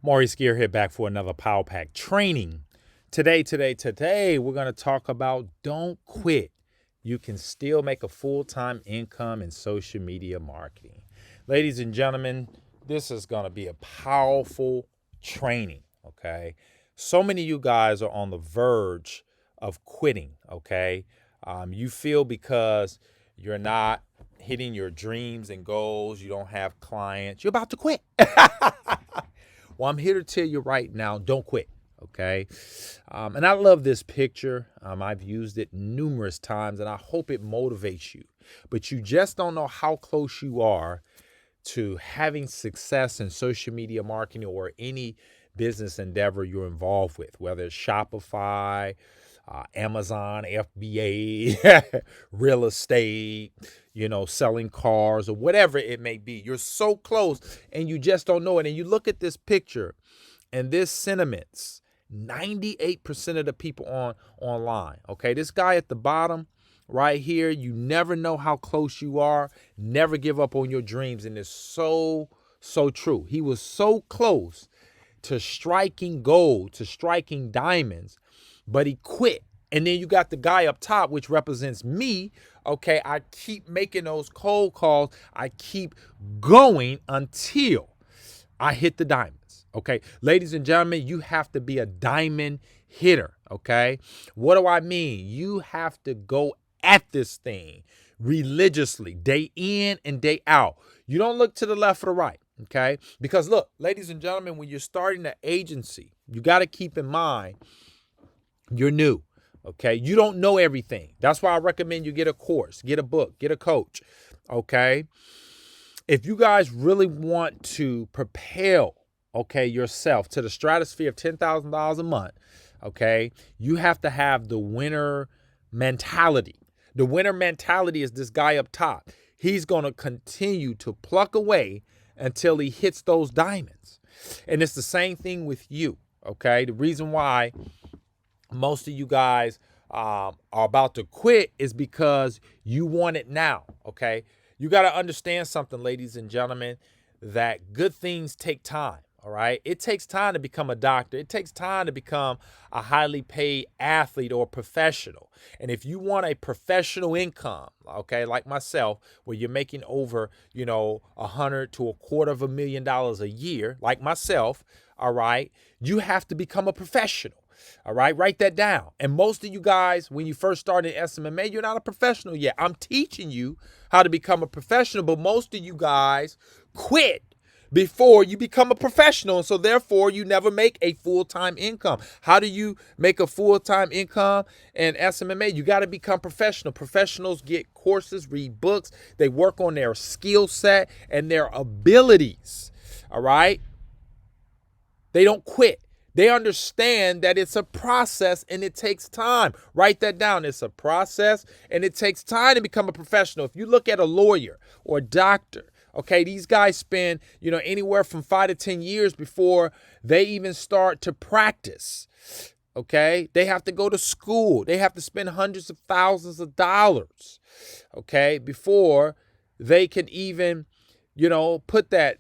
Maurice here back for another Power Pack training. Today, we're going to talk about don't quit. You can still make a full-time income in social media marketing. Ladies and gentlemen, this is going to be a powerful training, okay? So many of you guys are on the verge of quitting, okay? You feel because you're not hitting your dreams and goals, you don't have clients, you're about to quit. Well, I'm here to tell you right now, don't quit, okay? And I love this picture. I've used it numerous times, and I hope it motivates you. But you just don't know how close you are to having success in social media marketing or any business endeavor you're involved with, whether it's Shopify, Amazon, FBA, real estate, selling cars or whatever it may be. You're so close and you just don't know it. And you look at this picture and this sentiments, 98% of the people online. Okay, this guy at the bottom right here, you never know how close you are. Never give up on your dreams. And it's so true. He was so close to striking gold, to striking diamonds, but he quit. And then you got the guy up top, which represents me. Okay, I keep making those cold calls. I keep going until I hit the diamonds. Okay, ladies and gentlemen, you have to be a diamond hitter. Okay, what do I mean? You have to go at this thing religiously, day in and day out. You don't look to the left or the right. Okay, because look, ladies and gentlemen, when you're starting an agency, you got to keep in mind you're new. Okay, you don't know everything. That's why I recommend you get a course, get a book, get a coach. Okay, if you guys really want to propel, yourself to the stratosphere of $10,000 a month, you have to have the winner mentality. The winner mentality is this guy up top. He's going to continue to pluck away until he hits those diamonds. And it's the same thing with you. Okay, the reason why most of you guys are about to quit is because you want it now. Okay, you got to understand something, ladies and gentlemen, that good things take time. All right, it takes time to become a doctor. It takes time to become a highly paid athlete or professional. And if you want a professional income, like myself, where you're making over, $100,000 to $250,000 a year, like myself, all right, you have to become a professional. All right, write that down. And most of you guys, when you first start in SMMA, you're not a professional yet. I'm teaching you how to become a professional, but most of you guys quit before you become a professional. And so therefore, you never make a full-time income. How do you make a full-time income in SMMA? You got to become professional. Professionals get courses, read books. They work on their skill set and their abilities. All right. They don't quit. They understand that it's a process and it takes time. Write that down. It's a process and it takes time to become a professional. If you look at a lawyer or a doctor, these guys spend, anywhere from 5 to 10 years before they even start to practice. They have to go to school. They have to spend hundreds of thousands of dollars, before they can even, put that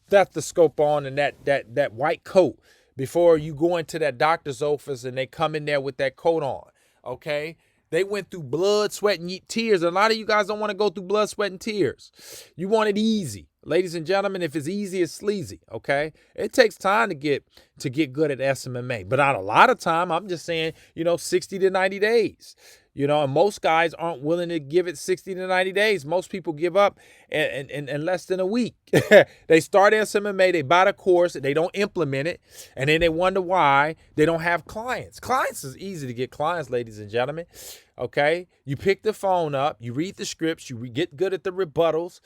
stethoscope on and that white coat before you go into that doctor's office and they come in there with that coat on. They went through blood, sweat, and tears. A lot of you guys don't want to go through blood, sweat, and tears. You want it easy. Ladies and gentlemen, if it's easy, it's sleazy, It takes time to get good at SMMA. But not a lot of time. I'm just saying, 60 to 90 days. And most guys aren't willing to give it 60 to 90 days. Most people give up in less than a week. They start SMMA, they buy the course, they don't implement it, and then they wonder why they don't have clients. Clients is easy to get clients, ladies and gentlemen. You pick the phone up, you read the scripts, you get good at the rebuttals,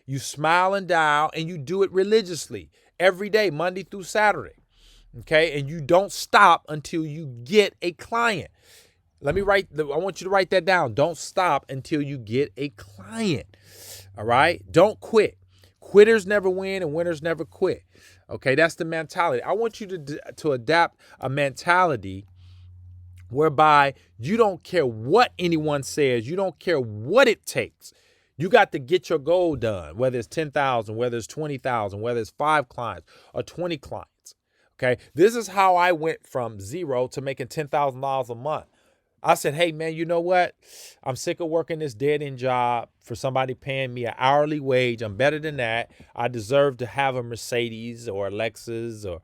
you smile and dial, and you do it religiously every day, Monday through Saturday, and you don't stop until you get a client. I want you to write that down. Don't stop until you get a client. All right? Don't quit. Quitters never win and winners never quit. That's the mentality. I want you to adapt a mentality whereby you don't care what anyone says. You don't care what it takes. You got to get your goal done, whether it's 10,000, whether it's 20,000, whether it's 5 clients or 20 clients. Okay. This is how I went from zero to making $10,000 a month. I said, hey, man, you know what? I'm sick of working this dead-end job for somebody paying me an hourly wage. I'm better than that. I deserve to have a Mercedes or a Lexus, or,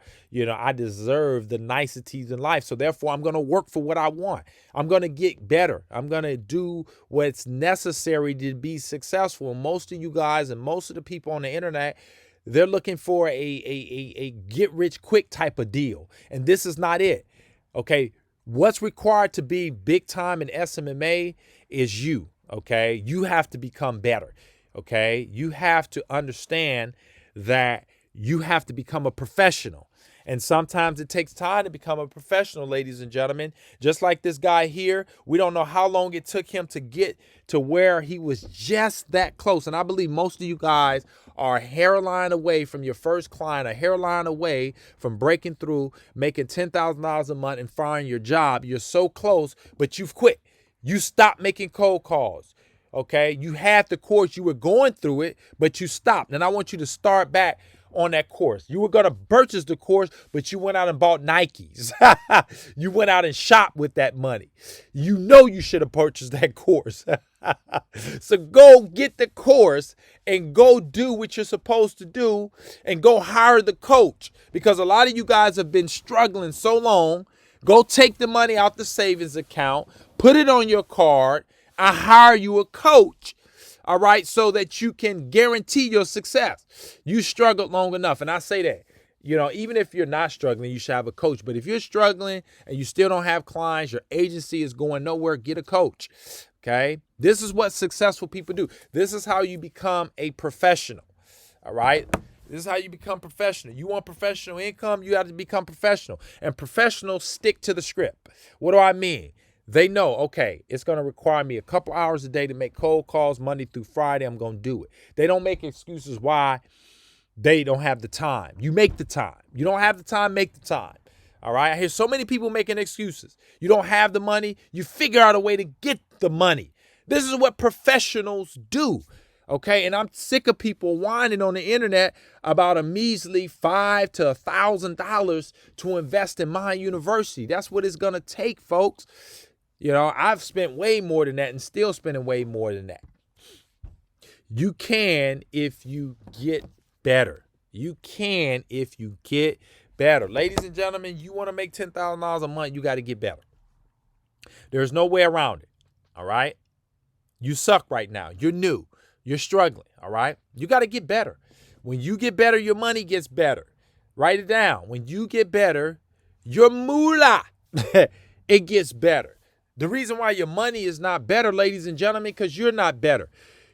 I deserve the niceties in life. So therefore, I'm going to work for what I want. I'm going to get better. I'm going to do what's necessary to be successful. Most of you guys and most of the people on the internet, they're looking for a get-rich-quick type of deal. And this is not it. Okay. What's required to be big time in SMMA is you, okay? You have to become better, okay? You have to understand that you have to become a professional. And sometimes it takes time to become a professional, ladies and gentlemen. Just like this guy here, we don't know how long it took him to get to where he was just that close. And I believe most of you guys are a hairline away from your first client, a hairline away from breaking through, making $10,000 a month and firing your job. You're so close, but you've quit. You stopped making cold calls. Okay, you had the course, you were going through it, but you stopped. And I want you to start back on that course. You were going to purchase the course, but you went out and bought Nikes. You went out and shopped with that money. You know you should have purchased that course. So go get the course and go do what you're supposed to do and go hire the coach, because a lot of you guys have been struggling so long. Go take the money out the savings account, put it on your card, and hire you a coach. All right, so that you can guarantee your success. You struggled long enough. And I say that, even if you're not struggling, you should have a coach. But if you're struggling and you still don't have clients, your agency is going nowhere, get a coach. Okay, this is what successful people do. This is how you become a professional. All right, this is how you become professional. You want professional income, you have to become professional. And professionals stick to the script. What do I mean? They know, okay, it's going to require me a couple hours a day to make cold calls Monday through Friday. I'm going to do it. They don't make excuses why they don't have the time. You make the time. You don't have the time, make the time. All right. I hear so many people making excuses. You don't have the money. You figure out a way to get the money. This is what professionals do. Okay. And I'm sick of people whining on the internet about a measly $500 to $1,000 to invest in my university. That's what it's going to take, folks. I've spent way more than that and still spending way more than that. You can if you get better. You can if you get better. Ladies and gentlemen, you want to make $10,000 a month, you got to get better. There's no way around it. All right? You suck right now. You're new. You're struggling. All right? You got to get better. When you get better, your money gets better. Write it down. When you get better, your moolah, it gets better. The reason why your money is not better, ladies and gentlemen, because you're not better.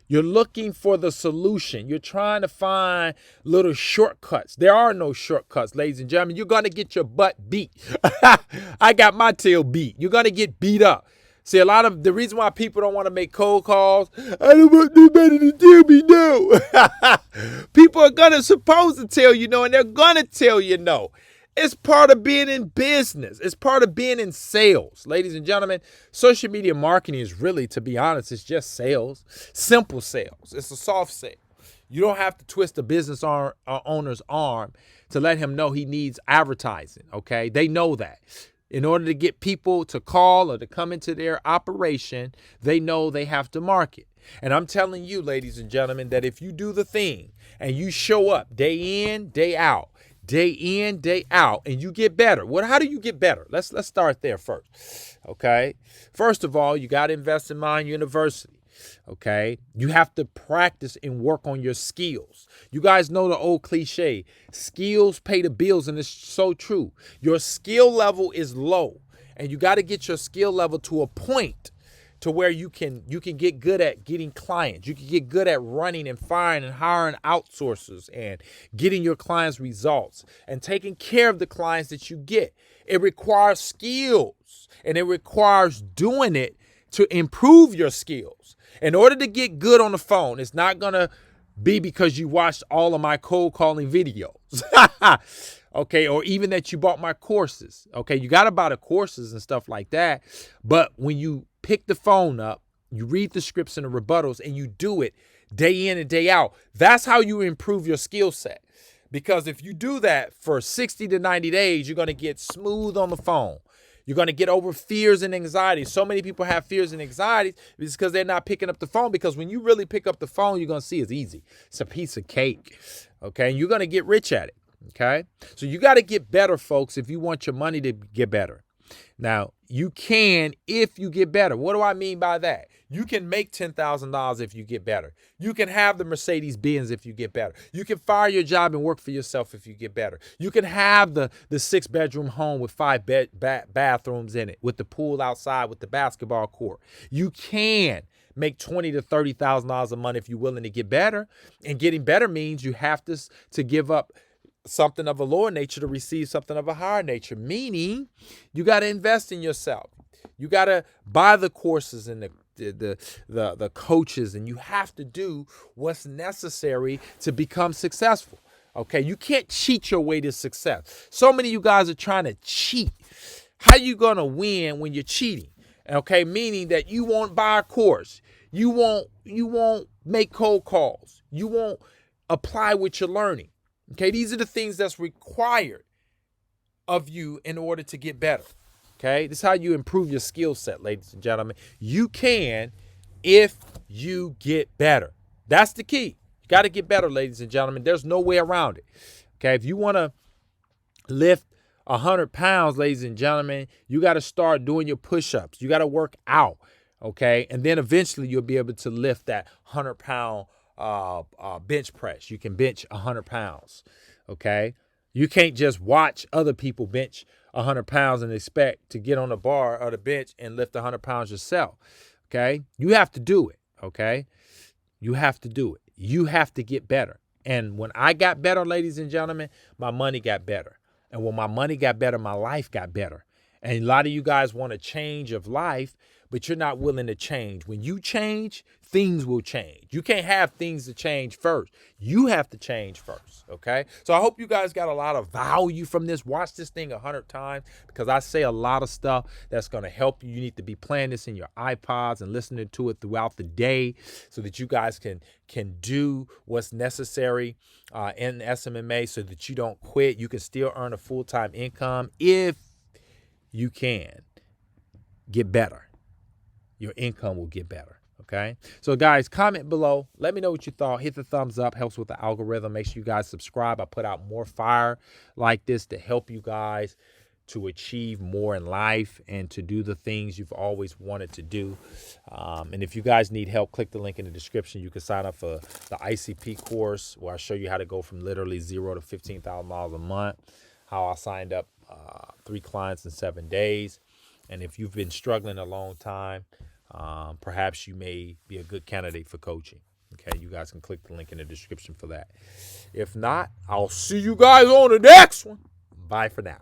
You're looking for the solution. You're trying to find little shortcuts. There are no shortcuts, ladies and gentlemen. You're going to get your butt beat. I got my tail beat. You're going to get beat up. See, a lot of the reason why people don't want to make cold calls, I don't want nobody to tell me no. People are supposed to tell you no, and they're going to tell you no. It's part of being in business. It's part of being in sales. Ladies and gentlemen, social media marketing is really, to be honest, it's just sales. Simple sales. It's a soft sale. You don't have to twist a business owner's arm to let him know he needs advertising, okay? They know that. In order to get people to call or to come into their operation, they know they have to market. And I'm telling you, ladies and gentlemen, that if you do the thing and you show up day in, day out, and you get better. How do you get better? Let's start there first. Okay. First of all, you got to invest in my university. Okay. You have to practice and work on your skills. You guys know the old cliche, skills pay the bills, and it's so true. Your skill level is low, and you got to get your skill level to a point to where you can get good at getting clients. You can get good at running and firing and hiring outsourcers and getting your clients results and taking care of the clients that you get. It requires skills, and it requires doing it to improve your skills. In order to get good on the phone, it's not going to be because you watched all of my cold calling videos. Okay, or even that you bought my courses. Okay, you got to buy the courses and stuff like that. But when you pick the phone up, you read the scripts and the rebuttals, and you do it, day in and day out. That's how you improve your skill set. Because if you do that for 60 to 90 days, you're going to get smooth on the phone. You're going to get over fears and anxiety. So many people have fears and anxieties because they're not picking up the phone. Because when you really pick up the phone, you're going to see it's easy. It's a piece of cake. Okay. And you're going to get rich at it. Okay. So you got to get better, folks, if you want your money to get better. Now, you can if you get better. What do I mean by that? You can make $10,000 if you get better. You can have the Mercedes Benz if you get better. You can fire your job and work for yourself if you get better. You can have the 6-bedroom home with 5 bathrooms in it, with the pool outside, with the basketball court. You can make $20,000 to $30,000 a month if you're willing to get better. And getting better means you have to give up something of a lower nature to receive something of a higher nature, meaning you got to invest in yourself. You got to buy the courses and the coaches, and you have to do what's necessary to become successful. Okay, you can't cheat your way to success. So many of you guys are trying to cheat. How you going to win when you're cheating? Okay, meaning that you won't buy a course. You won't make cold calls. You won't apply what you're learning. Okay, these are the things that's required of you in order to get better. Okay, this is how you improve your skill set, ladies and gentlemen. You can if you get better. That's the key. You got to get better, ladies and gentlemen. There's no way around it. Okay, if you want to lift 100 pounds, ladies and gentlemen, you got to start doing your push-ups. You got to work out. Okay, and then eventually you'll be able to lift that 100-pound bench press. You can bench 100 pounds. Okay. You can't just watch other people bench 100 pounds and expect to get on the bar or the bench and lift 100 pounds yourself. Okay. You have to do it. Okay. You have to do it. You have to get better. And when I got better, ladies and gentlemen, my money got better. And when my money got better, my life got better. And a lot of you guys want a change of life, but you're not willing to change. When you change, things will change. You can't have things to change first. You have to change first, okay? So I hope you guys got a lot of value from this. Watch this thing 100 times because I say a lot of stuff that's going to help you. You need to be playing this in your iPods and listening to it throughout the day so that you guys can do what's necessary in SMMA so that you don't quit. You can still earn a full-time income if you can get better. Your income will get better. Okay. So guys, comment below. Let me know what you thought. Hit the thumbs up. Helps with the algorithm. Make sure you guys subscribe. I put out more fire like this to help you guys to achieve more in life and to do the things you've always wanted to do. And if you guys need help, click the link in the description. You can sign up for the ICP course where I show you how to go from literally $0 to $15,000 a month. How I signed up 3 clients in 7 days. And if you've been struggling a long time, perhaps you may be a good candidate for coaching. Okay, you guys can click the link in the description for that. If not, I'll see you guys on the next one. Bye for now.